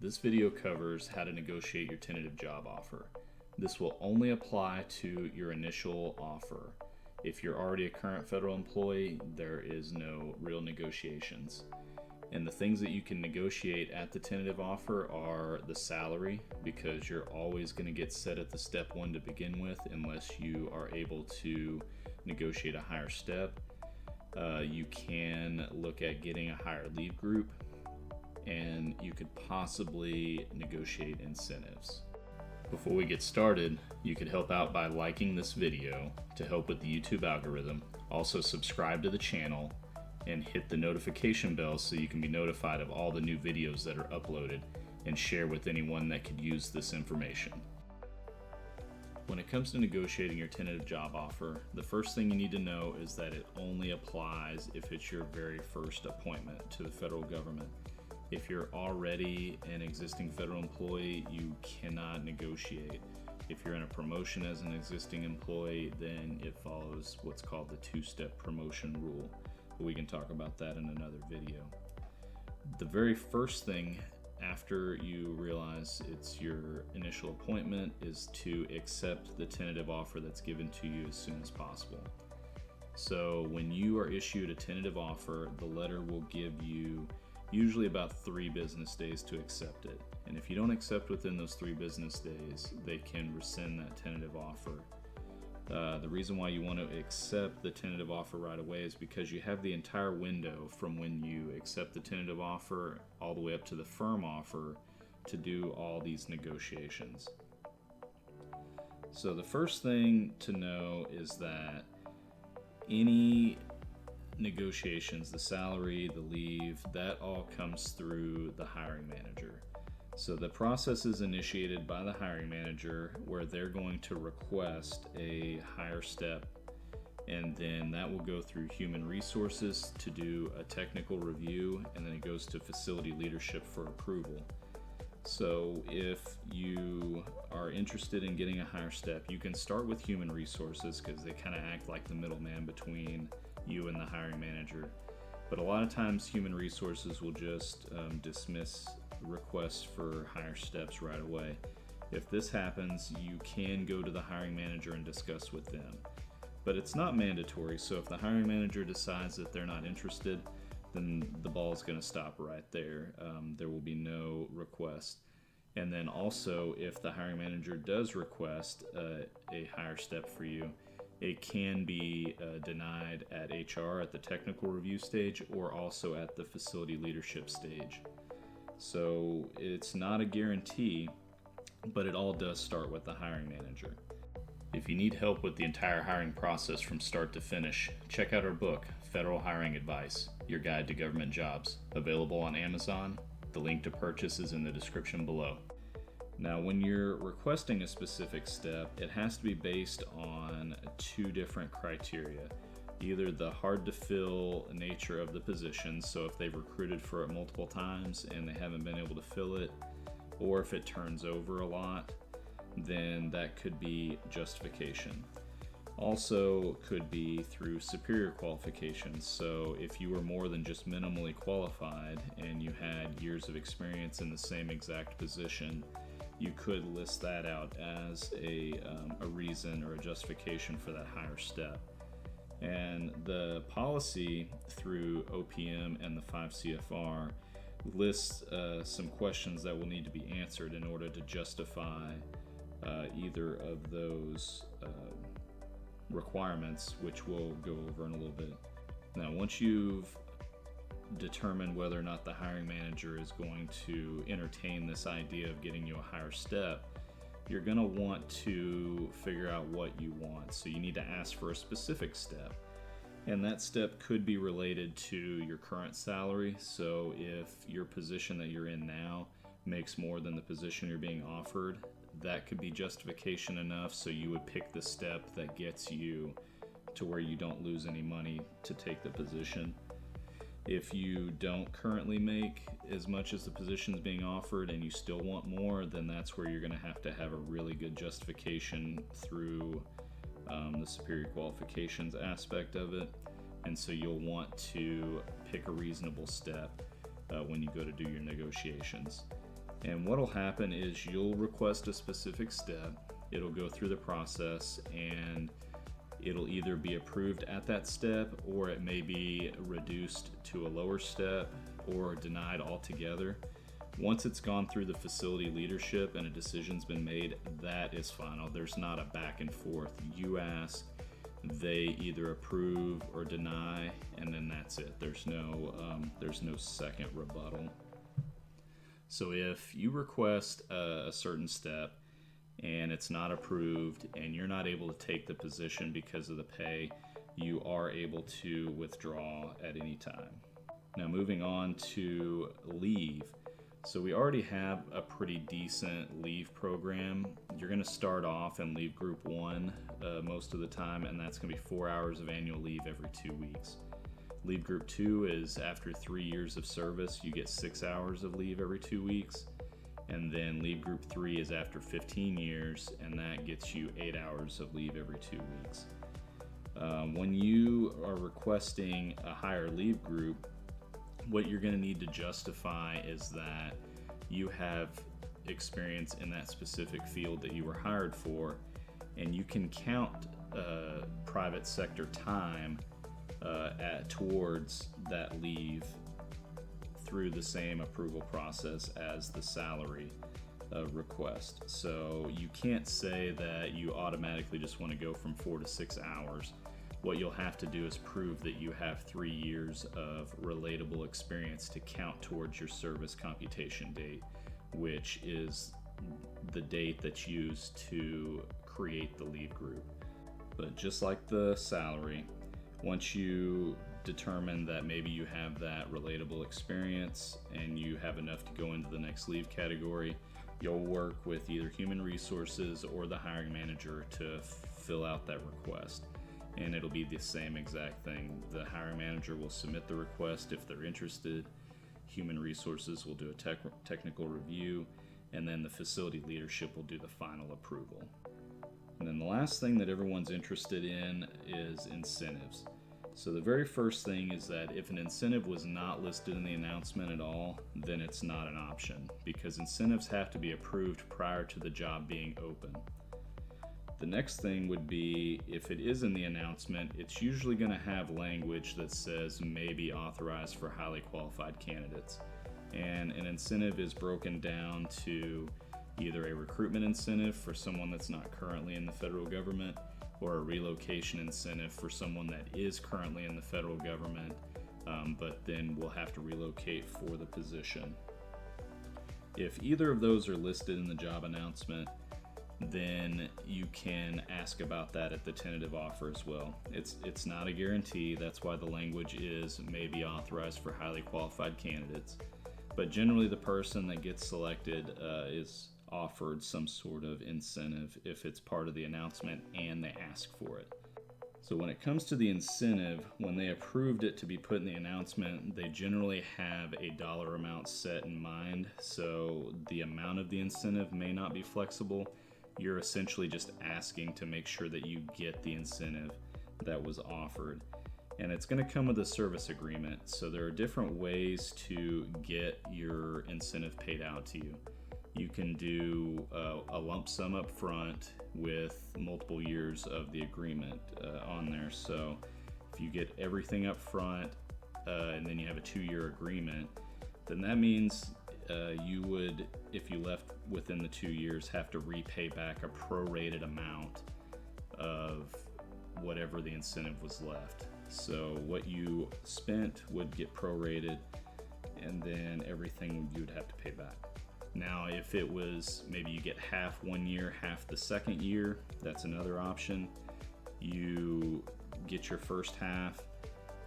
This video covers how to negotiate your tentative job offer. This will only apply to your initial offer. If you're already a current federal employee, there is no real negotiations. And the things that you can negotiate at the tentative offer are the salary, because you're always going to get set at the step one to begin with unless you are able to negotiate a higher step. You can look at getting a higher leave group, and you could possibly negotiate incentives. Before we get started, you could help out by liking this video to help with the YouTube algorithm. Also subscribe to the channel and hit the notification bell so you can be notified of all the new videos that are uploaded, and share with anyone that could use this information. When it comes to negotiating your tentative job offer, the first thing you need to know is that it only applies if it's your very first appointment to the federal government. If you're already an existing federal employee, you cannot negotiate. If you're in a promotion as an existing employee, then it follows what's called the two-step promotion rule. But we can talk about that in another video. The very first thing after you realize it's your initial appointment is to accept the tentative offer that's given to you as soon as possible. So when you are issued a tentative offer, the letter will give you usually about 3 business days to accept it. And if you don't accept within those 3 business days, they can rescind that tentative offer. The reason why you want to accept the tentative offer right away is because you have the entire window from when you accept the tentative offer all the way up to the firm offer to do all these negotiations. So the first thing to know is that any negotiations, the salary, the leave, that all comes through the hiring manager. So the process is initiated by the hiring manager, where they're going to request a higher step, and then that will go through human resources to do a technical review, and then it goes to facility leadership for approval. So if you are interested in getting a higher step, you can start with human resources because they kind of act like the middleman between you and the hiring manager. But a lot of times human resources will just dismiss requests for higher steps right away. If this happens, you can go to the hiring manager and discuss with them. But it's not mandatory, so if the hiring manager decides that they're not interested, then the ball is going to stop right there. There will be no request. And then also, if the hiring manager does request a higher step for you, it can be denied at HR at the technical review stage, or also at the facility leadership stage. So it's not a guarantee, but it all does start with the hiring manager. If you need help with the entire hiring process from start to finish, check out our book, Federal Hiring Advice, Your Guide to Government Jobs, available on Amazon. The link to purchase is in the description below. Now, when you're requesting a specific step, it has to be based on 2 different criteria. Either the hard to fill nature of the position, so if they've recruited for it multiple times and they haven't been able to fill it, or if it turns over a lot, then that could be justification. Also could be through superior qualifications. So if you were more than just minimally qualified and you had years of experience in the same exact position, you could list that out as a reason or a justification for that higher step. And the policy through OPM and the 5 CFR lists some questions that will need to be answered in order to justify either of those requirements, which we'll go over in a little bit. Now, once you've determined whether or not the hiring manager is going to entertain this idea of getting you a higher step, you're going to want to figure out what you want. So you need to ask for a specific step, and that step could be related to your current salary. So if your position that you're in now makes more than the position you're being offered, that could be justification enough, so you would pick the step that gets you to where you don't lose any money to take the position. If you don't currently make as much as the position's being offered and you still want more, then that's where you're going to have a really good justification through the superior qualifications aspect of it. And so you'll want to pick a reasonable step when you go to do your negotiations. And what'll happen is you'll request a specific step, it'll go through the process, and it'll either be approved at that step, or it may be reduced to a lower step or denied altogether. Once it's gone through the facility leadership and a decision's been made, that is final. There's not a back and forth. You ask, they either approve or deny, and then that's it. There's no second rebuttal. So if you request a certain step and it's not approved and you're not able to take the position because of the pay, you are able to withdraw at any time. Now moving on to leave. So we already have a pretty decent leave program. You're going to start off in leave group 1 most of the time, and that's going to be 4 hours of annual leave every 2 weeks. Leave group 2 is after 3 years of service, you get 6 hours of leave every 2 weeks. And then leave group 3 is after 15 years, and that gets you 8 hours of leave every 2 weeks. When you are requesting a higher leave group, what you're going to need to justify is that you have experience in that specific field that you were hired for, and you can count private sector time towards that leave through the same approval process as the salary request. So you can't say that you automatically just want to go from 4 to 6 hours. What you'll have to do is prove that you have 3 years of relatable experience to count towards your service computation date, which is the date that's used to create the leave group. But just like the salary, once you determine that maybe you have that relatable experience and you have enough to go into the next leave category, you'll work with either human resources or the hiring manager to fill out that request. And it'll be the same exact thing. The hiring manager will submit the request if they're interested. Human resources will do a technical review, and then the facility leadership will do the final approval. And then the last thing that everyone's interested in is incentives. So the very first thing is that if an incentive was not listed in the announcement at all, then it's not an option, because incentives have to be approved prior to the job being open. The next thing would be, if it is in the announcement, it's usually going to have language that says may be authorized for highly qualified candidates. And an incentive is broken down to either a recruitment incentive for someone that's not currently in the federal government, or a relocation incentive for someone that is currently in the federal government, but then will have to relocate for the position. If either of those are listed in the job announcement, then you can ask about that at the tentative offer as well. It's not a guarantee. That's why the language is may be authorized for highly qualified candidates. But generally the person that gets selected is offered some sort of incentive if it's part of the announcement and they ask for it. So when it comes to the incentive, when they approved it to be put in the announcement, they generally have a dollar amount set in mind. So the amount of the incentive may not be flexible. You're essentially just asking to make sure that you get the incentive that was offered. And it's going to come with a service agreement. So there are different ways to get your incentive paid out to you. You can do a lump sum up front with multiple years of the agreement on there. So if you get everything up front and then you have a 2-year agreement, then that means you would, if you left within the 2 years, have to repay back a prorated amount of whatever the incentive was left. So what you spent would get prorated, and then everything you would have to pay back. Now, if it was maybe you get half 1 year, half the second year, that's another option. You get your first half,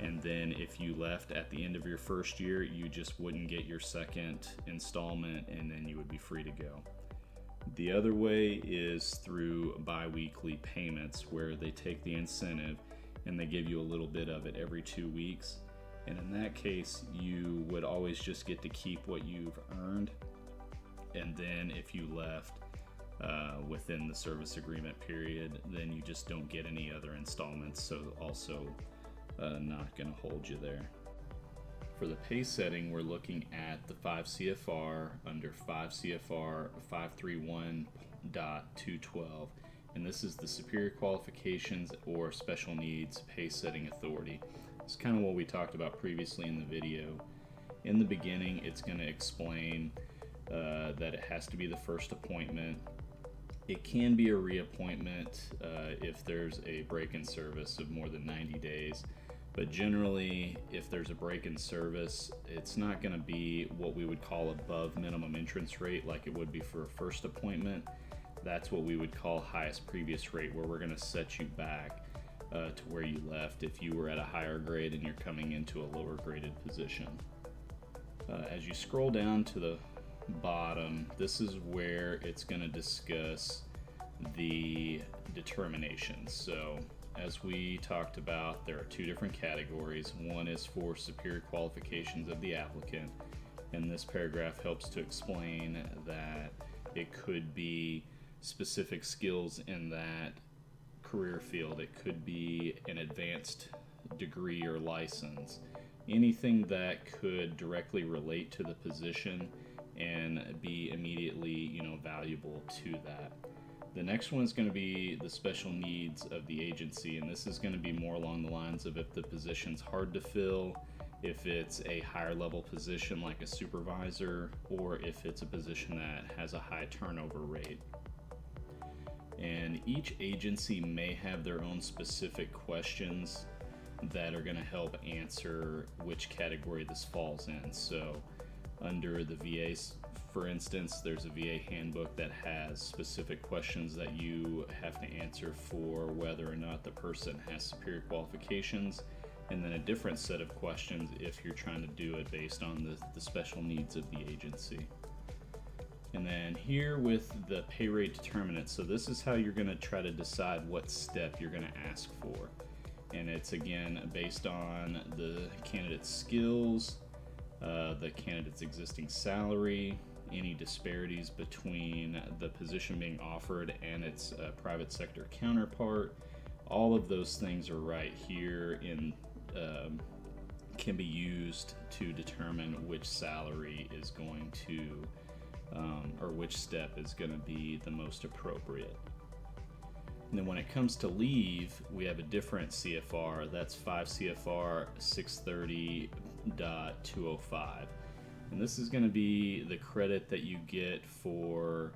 and then if you left at the end of your first year, you just wouldn't get your second installment, and then you would be free to go. The other way is through bi-weekly payments, where they take the incentive and they give you a little bit of it every 2 weeks. And in that case, you would always just get to keep what you've earned. And then if you left within the service agreement period, then you just don't get any other installments, so also not going to hold you there. For the pay setting, we're looking at the 5 CFR under 5 CFR 531.212, and this is the Superior Qualifications or Special Needs Pay Setting Authority. It's kind of what we talked about previously in the video. In the beginning, it's going to explain that it has to be the first appointment. It can be a reappointment if there's a break in service of more than 90 days. But generally, if there's a break in service, it's not going to be what we would call above minimum entrance rate like it would be for a first appointment. That's what we would call highest previous rate, where we're going to set you back to where you left if you were at a higher grade and you're coming into a lower graded position. As you scroll down to the bottom, this is where it's going to discuss the determinations. So as we talked about, there are 2 different categories. One is for superior qualifications of the applicant, and this paragraph helps to explain that it could be specific skills in that career field. It could be an advanced degree or license, anything that could directly relate to the position and be immediately, valuable to that. The next one is going to be the special needs of the agency, and this is going to be more along the lines of if the position's hard to fill, if it's a higher level position like a supervisor, or if it's a position that has a high turnover rate. And each agency may have their own specific questions that are going to help answer which category this falls in. So under the VA, for instance, there's a VA handbook that has specific questions that you have to answer for whether or not the person has superior qualifications, and then a different set of questions if you're trying to do it based on the special needs of the agency. And then here with the pay rate determinant, so this is how you're going to try to decide what step you're going to ask for. And it's again based on the candidate's skills, the candidate's existing salary, any disparities between the position being offered and its private sector counterpart. All of those things are right here in can be used to determine which salary is going to or which step is going to be the most appropriate. And then when it comes to leave, we have a different CFR. That's 5 CFR 630.205. And this is going to be the credit that you get for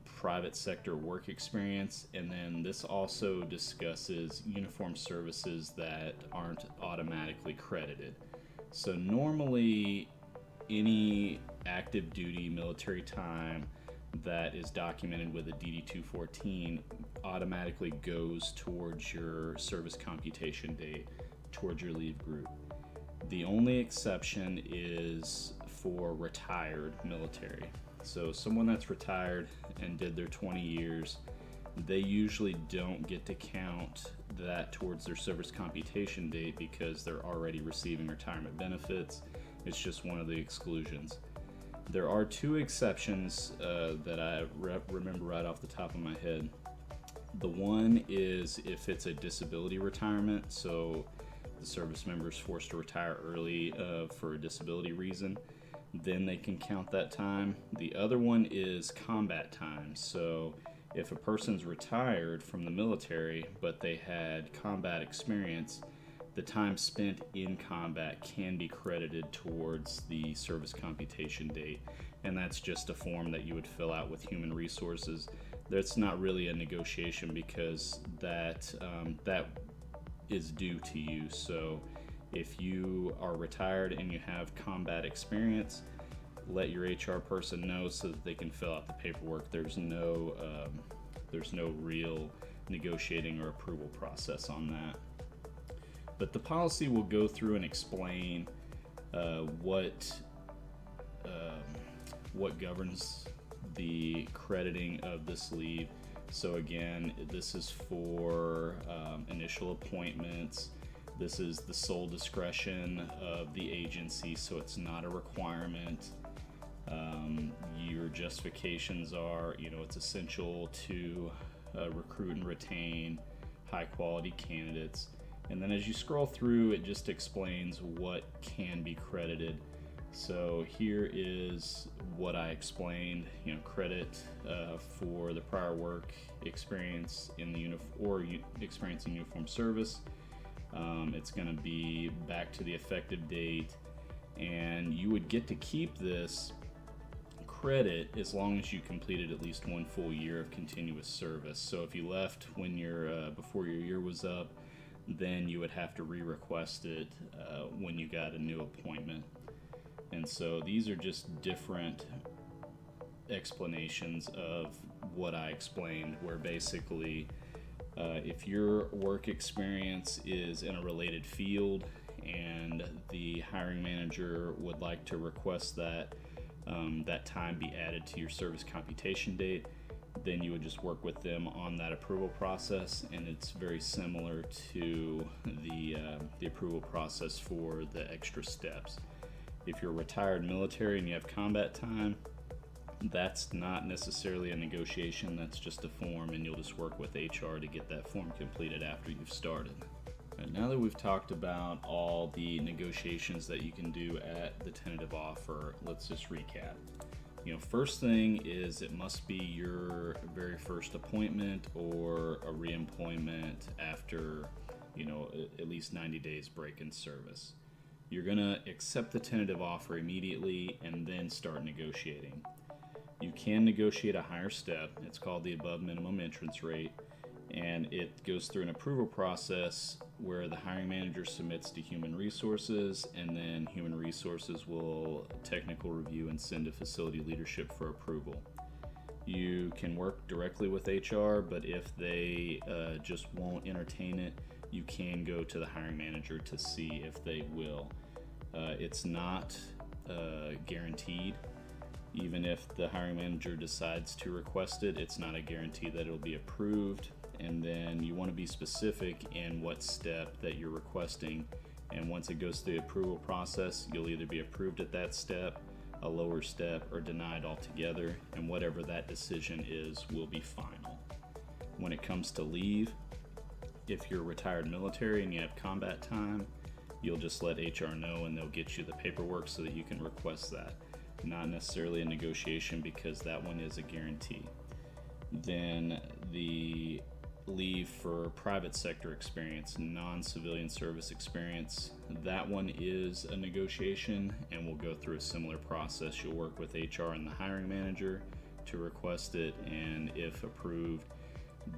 private sector work experience. And then this also discusses uniform services that aren't automatically credited. So normally, any active duty military time that is documented with a DD-214 automatically goes towards your service computation date, towards your leave group. The only exception is for retired military. So someone that's retired and did their 20 years, they usually don't get to count that towards their service computation date because they're already receiving retirement benefits. It's just one of the exclusions. There are 2 exceptions that I remember right off the top of my head. The one is if it's a disability retirement, so the service member is forced to retire early for a disability reason, then they can count that time. The other one is combat time. So if a person's retired from the military but they had combat experience, the time spent in combat can be credited towards the service computation date, and that's just a form that you would fill out with Human Resources. That's not really a negotiation because that is due to you. So if you are retired and you have combat experience, let your HR person know so that they can fill out the paperwork. There's no real negotiating or approval process on that. But the policy will go through and explain what governs the crediting of this leave. So again, this is for initial appointments. This is the sole discretion of the agency, so it's not a requirement. Your justifications are, it's essential to recruit and retain high quality candidates. And then as you scroll through, it just explains what can be credited. So here is what I explained, credit for the prior work experience in the experience in uniform service. It's going to be back to the effective date, and you would get to keep this credit as long as you completed at least 1 full year of continuous service. So if you left when before your year was up, then you would have to re-request it when you got a new appointment. And so these are just different explanations of what I explained, where basically if your work experience is in a related field and the hiring manager would like to request that that time be added to your service computation date, then you would just work with them on that approval process, and it's very similar to the approval process for the extra steps. If you're retired military and you have combat time, that's not necessarily a negotiation, that's just a form, and you'll just work with HR to get that form completed after you've started. Right, now that we've talked about all the negotiations that you can do at the tentative offer, let's just recap. First thing is it must be your very first appointment or a reemployment after, at least 90 days break in service. You're gonna accept the tentative offer immediately and then start negotiating. You can negotiate a higher step. It's called the above minimum entrance rate, and it goes through an approval process where the hiring manager submits to human resources, and then human resources will technical review and send to facility leadership for approval. You can work directly with HR, but if they just won't entertain it, you can go to the hiring manager to see if they will. It's not guaranteed. Even if the hiring manager decides to request it, it's not a guarantee that it'll be approved. And then you want to be specific in what step that you're requesting. And once it goes through the approval process, you'll either be approved at that step, a lower step, or denied altogether. And whatever that decision is will be final. When it comes to leave, if you're retired military and you have combat time, you'll just let HR know and they'll get you the paperwork so that you can request that. Not necessarily a negotiation, because that one is a guarantee. Then the leave for private sector experience, non-civilian service experience, that one is a negotiation, and we'll go through a similar process. You'll work with HR and the hiring manager to request it, and if approved,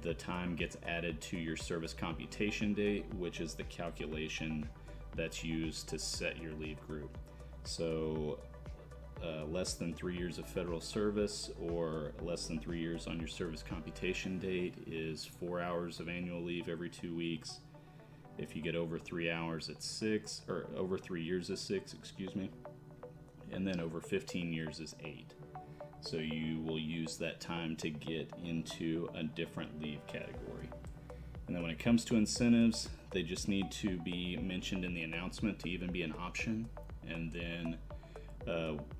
the time gets added to your service computation date, which is the calculation that's used to set your leave group. So less than 3 years of federal service or less than 3 years on your service computation date is 4 hours of annual leave every 2 weeks. If you get over 3 hours, it's 6, or over 3 years is 6, and then over 15 years is 8. So you will use that time to get into a different leave category. And then when it comes to incentives, they just need to be mentioned in the announcement to even be an option. And then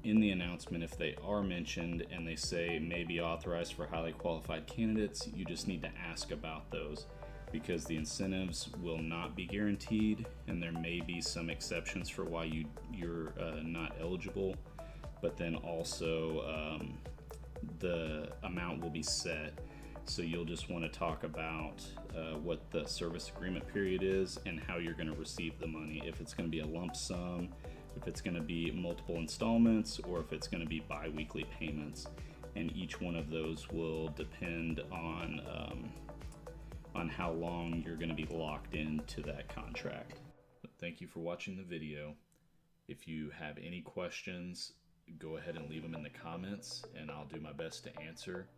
in the announcement, if they are mentioned and they say may be authorized for highly qualified candidates, you just need to ask about those, because the incentives will not be guaranteed, and there may be some exceptions for why you're not eligible. But then also the amount will be set, so you'll just want to talk about what the service agreement period is and how you're going to receive the money, if it's going to be a lump sum, if it's going to be multiple installments, or if it's going to be bi-weekly payments. And each one of those will depend on how long you're going to be locked into that contract. Thank you for watching the video. If you have any questions, go ahead and leave them in the comments, and I'll do my best to answer.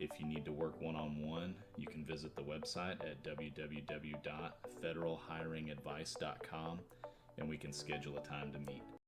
If you need to work one-on-one, you can visit the website at www.federalhiringadvice.com, and we can schedule a time to meet.